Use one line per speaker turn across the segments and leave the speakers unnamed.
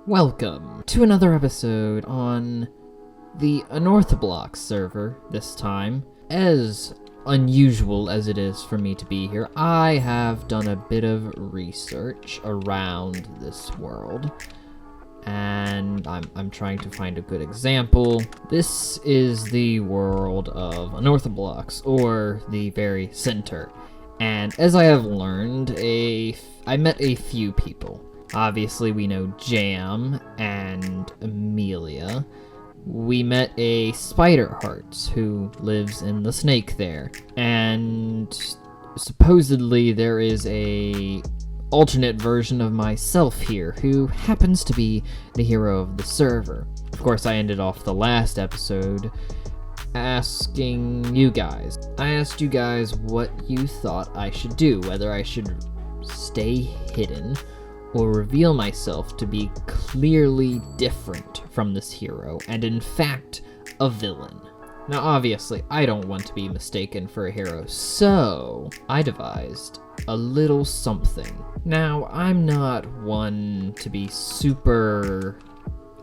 Welcome to another episode on the Unorthoblocks server this time. As unusual as it is for me to be here, I have done a bit of research around this world, and I'm trying to find a good example. This is the world of Unorthoblocks, or the very center. And as I have learned, I met a few people. Obviously, we know Jam and Amelia. We met a Spiderheart who lives in the snake there. And supposedly there is a alternate version of myself here who happens to be the hero of the server. Of course, I ended off the last episode asking you guys. I asked you guys what you thought I should do, whether I should stay hidden or reveal myself to be clearly different from this hero, and in fact, a villain. Now obviously, I don't want to be mistaken for a hero, so I devised a little something. Now, I'm not one to be super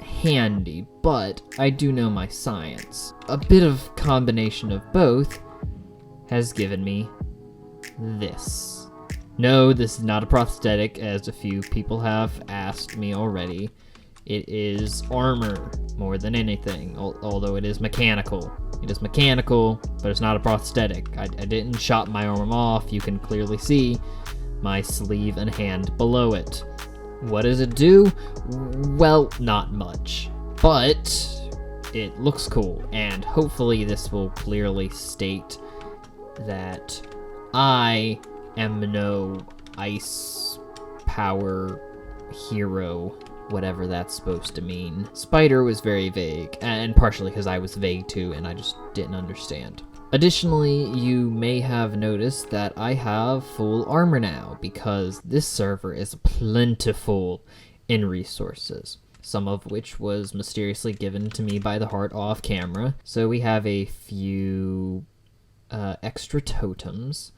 handy, but I do know my science. A bit of combination of both has given me this. No, this is not a prosthetic, as a few people have asked me already. It is armor, more than anything, although it is mechanical. It is mechanical, but it's not a prosthetic. I didn't chop my arm off. You can clearly see my sleeve and hand below it. What does it do? Well, not much, but it looks cool, and hopefully this will clearly state that I am no ice power hero, whatever that's supposed to mean. Spider was very vague, and partially because I was vague too, and I just didn't understand. Additionally, you may have noticed that I have full armor now, because this server is plentiful in resources, some of which was mysteriously given to me by the heart off camera. So we have a few extra totems,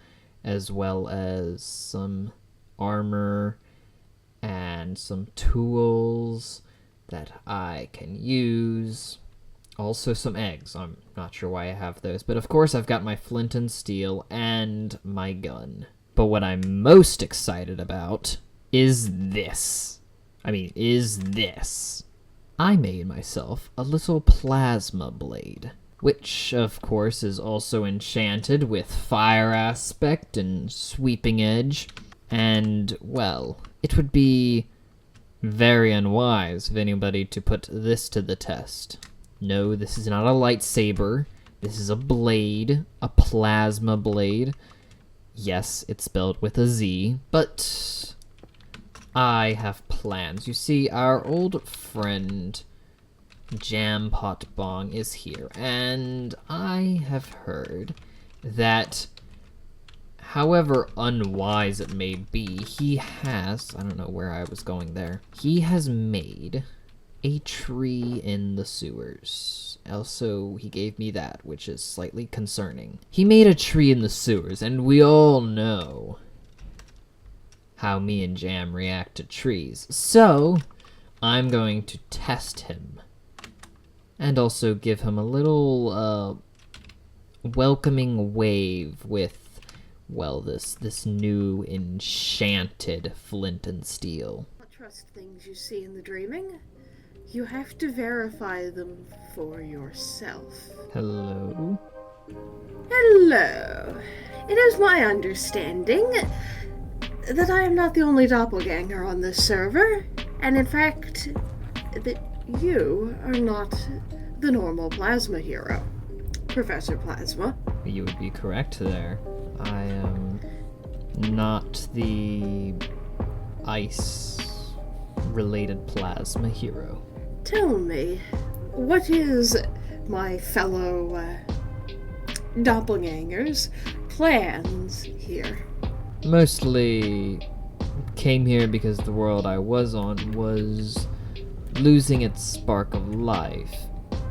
as well as some armor and some tools that I can use. Also some eggs. I'm not sure why I have those, but of course I've got my flint and steel and my gun. But what I'm most excited about is this. I made myself a little PlazmaBlade, which, of course, is also enchanted with fire aspect and sweeping edge. And, well, it would be very unwise of anybody to put this to the test. No, this is not a lightsaber. This is a blade, a PlazmaBlade. Yes, it's spelled with a Z, but I have plans. You see, our old friend Jam Pot Bong is here, and I have heard that, however unwise it may be, he has, I don't know where I was going there, he has made a tree in the sewers. Also, he gave me that, which is slightly concerning. He made a tree in the sewers, and we all know how me and Jam react to trees, so I'm going to test him. And also give him a little, welcoming wave with, well, this new enchanted flint and steel.
Don't trust things you see in the dreaming. You have to verify them for yourself.
Hello?
Hello. It is my understanding that I am not the only doppelganger on this server, and in fact, that you are not the normal PlazmaHero, Professor Plasma.
You would be correct there. I am not the ice-related PlazmaHero.
Tell me, what is my fellow doppelgangers' plans here?
Mostly came here because the world I was on was losing its spark of life.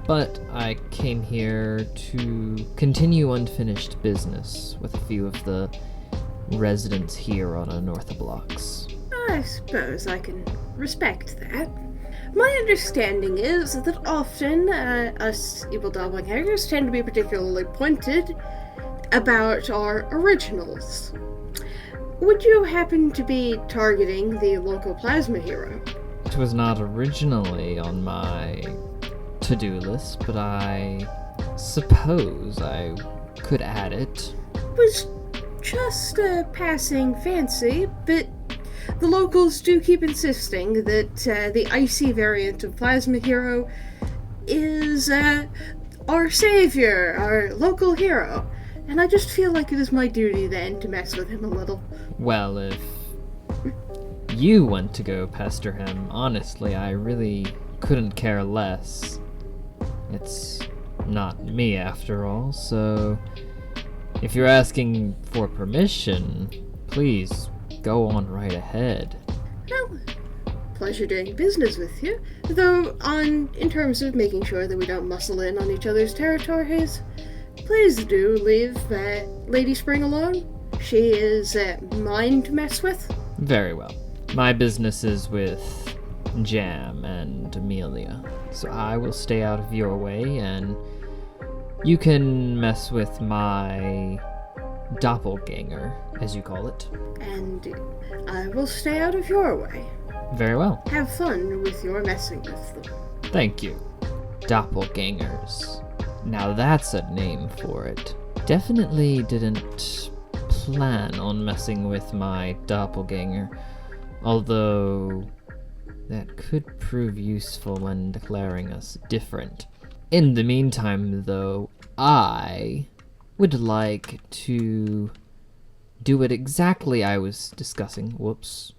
But I came here to continue unfinished business with a few of the residents here on Unorthoblocks.
I suppose I can respect that. My understanding is that often us evil doppelgangers tend to be particularly pointed about our originals. Would you happen to be targeting the local PlazmaHero?
It was not originally on my to-do list, but I suppose I could add it.
It was just a passing fancy, but the locals do keep insisting that the icy variant of PlazmaHero is our savior, our local hero. And I just feel like it is my duty then to mess with him a little.
Well, if you want to go pester him, honestly, I really couldn't care less. It's not me after all, so if you're asking for permission, please go on right ahead.
Well, pleasure doing business with you. Though, in terms of making sure that we don't muscle in on each other's territories, please do leave Lady Spring alone. She is mine to mess with.
Very well. My business is with Jam and Amelia, so I will stay out of your way, and you can mess with my doppelganger, as you call it.
And I will stay out of your way.
Very well.
Have fun with your messing with them.
Thank you. Doppelgangers. Now that's a name for it. Definitely didn't plan on messing with my doppelganger, although that could prove useful when declaring us different. In the meantime, though, I would like to do it exactly I was discussing. Whoops.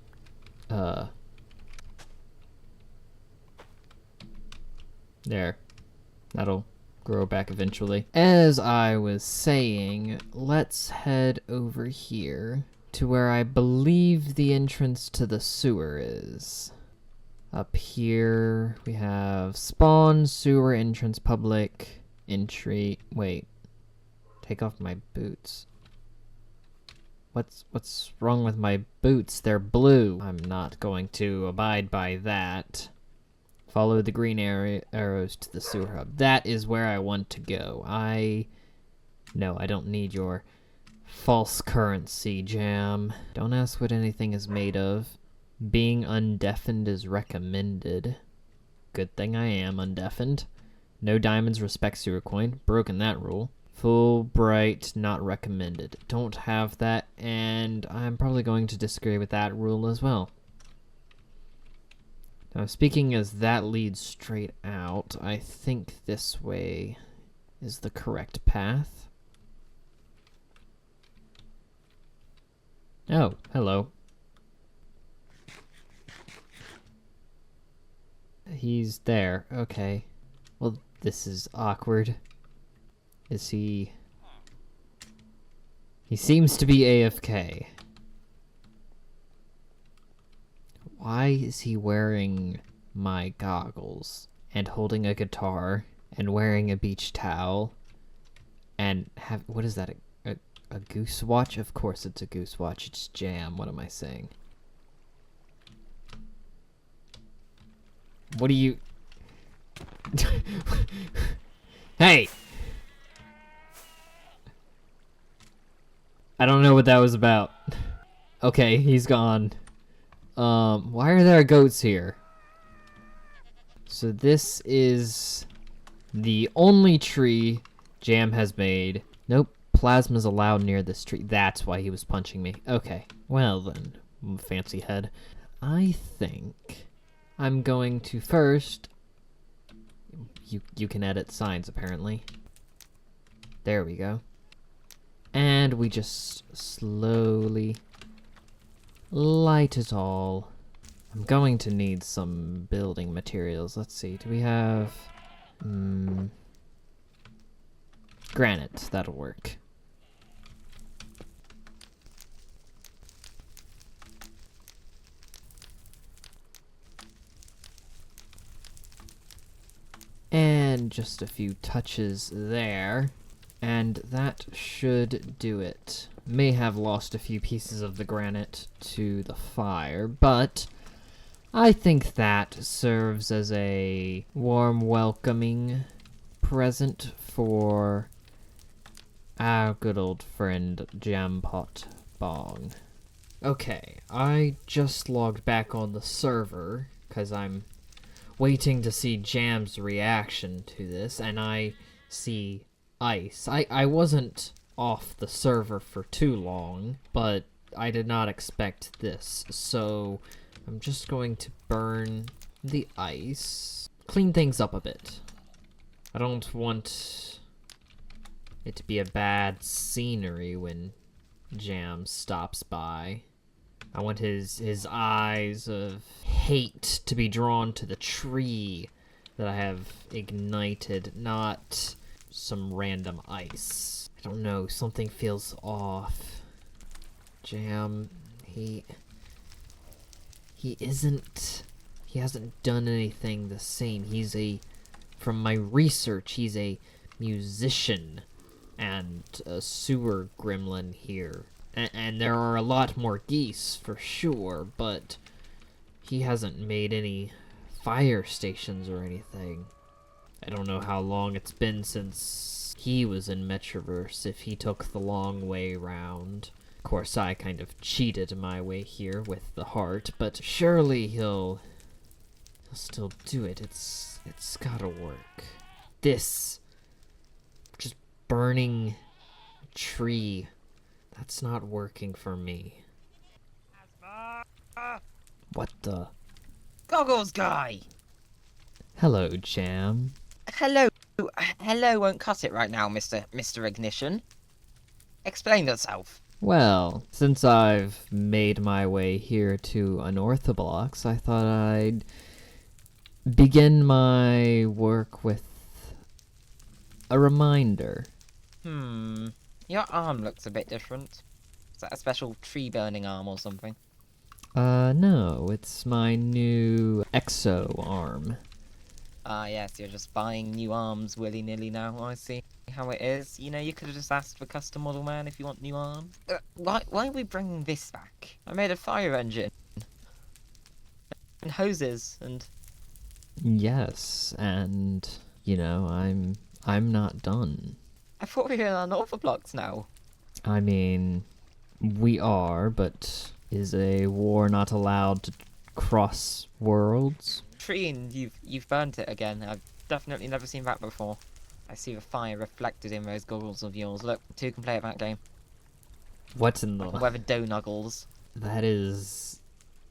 There. That'll grow back eventually. As I was saying, let's head over here to where I believe the entrance to the sewer is. Up here we have spawn, sewer, entrance, public, entry. Wait. Take off my boots. What's wrong with my boots? They're blue. I'm not going to abide by that. Follow the green arrows to the sewer hub. That is where I want to go. No, I don't need your false currency, Jam. Don't ask what anything is made of. Being undeafened is recommended. Good thing I am undeafened. No diamonds, respect sewer coin. Broken that rule. Full bright, not recommended. Don't have that, and I'm probably going to disagree with that rule as well. Now, speaking as that leads straight out, I think this way is the correct path. Oh, hello. He's there. Okay. Well, this is awkward. Is he... He seems to be AFK. Why is he wearing my goggles and holding a guitar and wearing a beach towel and what is that, a goose watch? Of course it's a goose watch. It's Jam. What am I saying? What do you... Hey! I don't know what that was about. Okay, he's gone. Why are there goats here? So this is the only tree Jam has made. Nope, plasma's allowed near this tree. That's why he was punching me. Okay, well then, fancy head. I think I'm going to first... You can edit signs, apparently. There we go. And we just slowly light it all. I'm going to need some building materials. Let's see, do we have... granite, that'll work. And just a few touches there. And that should do it. May have lost a few pieces of the granite to the fire, but I think that serves as a warm welcoming present for our good old friend Jampot Bong. Okay, I just logged back on the server because I'm waiting to see Jam's reaction to this, and I see ice. I wasn't off the server for too long, but I did not expect this, so I'm just going to burn the ice, clean things up a bit. I don't want it to be a bad scenery when Jam stops by. I want his eyes of hate to be drawn to the tree that I have ignited, not some random ice. I don't know, something feels off. Jam, he hasn't done anything the same. From my research, he's a musician and a sewer gremlin here. And there are a lot more geese, for sure, but he hasn't made any fire stations or anything. I don't know how long it's been since he was in Metroverse, if he took the long way round. Of course, I kind of cheated my way here with the heart, but surely he'll still do it. It's gotta work. This, just burning a tree, that's not working for me. What the?
Goggles guy!
Hello, Jam.
Hello. Hello won't cut it right now, Mr. Ignition. Explain yourself.
Well, since I've made my way here to Unorthoblocks, I thought I'd begin my work with a reminder.
Your arm looks a bit different. Is that a special tree-burning arm or something?
No, it's my new exo-arm.
Yes, you're just buying new arms willy-nilly now, I see how it is. You know, you could have just asked for custom model man if you want new arms. Why are we bringing this back? I made a fire engine. And hoses, and...
Yes, and, you know, I'm not done.
I thought we were on Unorthoblocks now.
I mean, we are, but is a war not allowed to cross worlds?
Tree, and you've burnt it again. I've definitely never seen that before. I see the fire reflected in those goggles of yours. Look, two can play at that game.
What's in the...
Wear the dough nuggles.
That is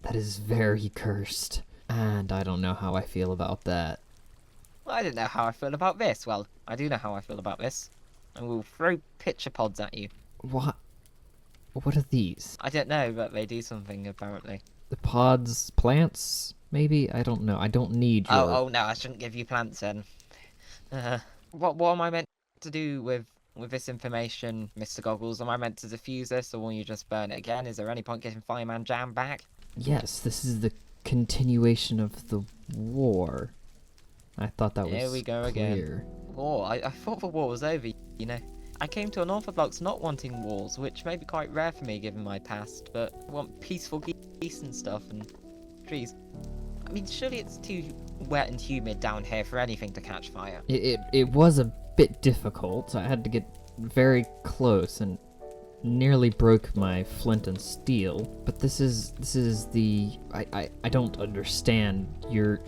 very cursed. And I don't know how I feel about that.
Well, I don't know how I feel about this. Well, I do know how I feel about this. And we'll throw pitcher pods at you.
What are these?
I don't know, but they do something, apparently.
The pods, plants, maybe? I don't know. I don't need your...
Oh no, I shouldn't give you plants then. What am I meant to do with this information, Mr. Goggles? Am I meant to defuse this, or will you just burn it again? Is there any point getting Fireman Jam back?
Yes, this is the continuation of the war. I thought that was
Here we go
clear.
again. War? I thought the war was over, you know. I came to Unorthoblocks not wanting wars, which may be quite rare for me given my past, but I want peaceful geese and stuff, and trees. I mean, surely it's too wet and humid down here for anything to catch fire.
It was a bit difficult. I had to get very close and nearly broke my flint and steel. But this is the... I don't understand. You're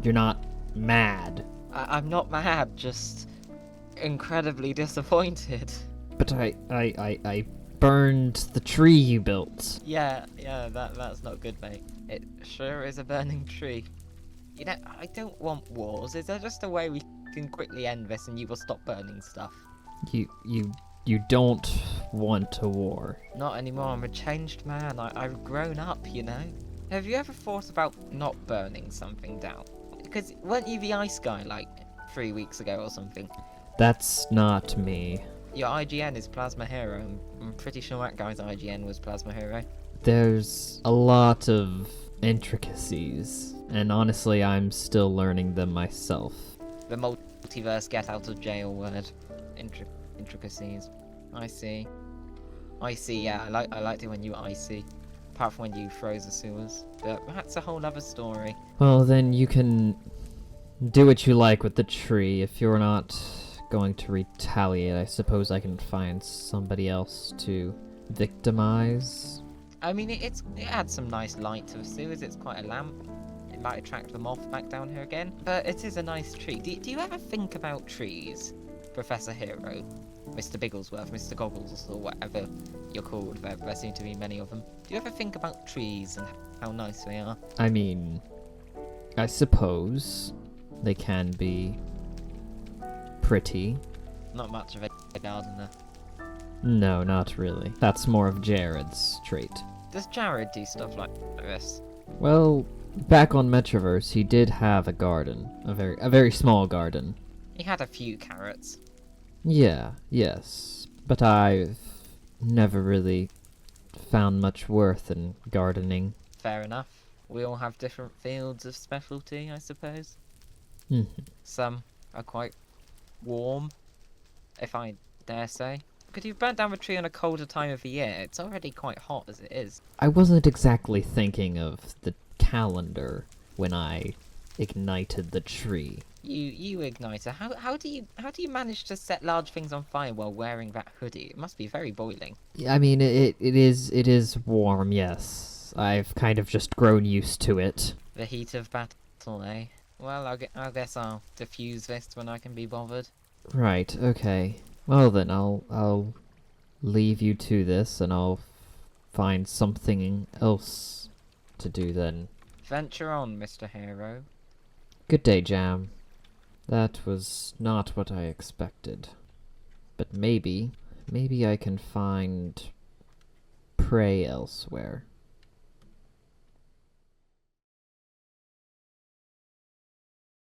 not mad.
I'm not mad, just incredibly disappointed.
But I burned the tree you built.
Yeah, that's not good, mate. It sure is a burning tree. You know, I don't want wars. Is there just a way we can quickly end this and you will stop burning stuff?
You don't want a war.
Not anymore. I'm a changed man. I've grown up, you know. Have you ever thought about not burning something down? Because weren't you the ice guy like 3 weeks ago or something?
That's not me.
Your IGN is PlazmaHero. I'm pretty sure that guy's IGN was PlazmaHero.
There's a lot of intricacies, and honestly, I'm still learning them myself.
The multiverse get out of jail word. Intricacies. I see. Yeah, I liked it when you were icy. apart from when you froze the sewers. But that's a whole other story.
Well, then you can do what you like with the tree. If you're not going to retaliate, I suppose I can find somebody else to victimize.
I mean, it adds some nice light to the sewers. It's quite a lamp. It might attract the moth back down here again. But it is a nice tree. Do you ever think about trees, Professor Hero? Mr. Bigglesworth, Mr. Goggles, or whatever you're called. There seem to be many of them. Do you ever think about trees and how nice they are?
I mean, I suppose they can be pretty.
Not much of a gardener.
No, not really. That's more of Jared's trait.
Does Jared do stuff like this?
Well, back on Metroverse, he did have a garden. A very small garden.
He had a few carrots.
Yeah, yes. But I've never really found much worth in gardening.
Fair enough. We all have different fields of specialty, I suppose. Some are quite warm, if I dare say. Could you burn down a tree on a colder time of the year? It's already quite hot as it is.
I wasn't exactly thinking of the calendar when I ignited the tree.
You igniter. How do you manage to set large things on fire while wearing that hoodie? It must be very boiling.
I mean, it is warm, yes. I've kind of just grown used to it.
The heat of battle, eh? Well, I guess I'll diffuse this when I can be bothered.
Right, okay. Well then, I'll leave you to this, and I'll find something else to do then.
Venture on, Mr. Hero.
Good day, Jam. That was not what I expected. But maybe I can find prey elsewhere.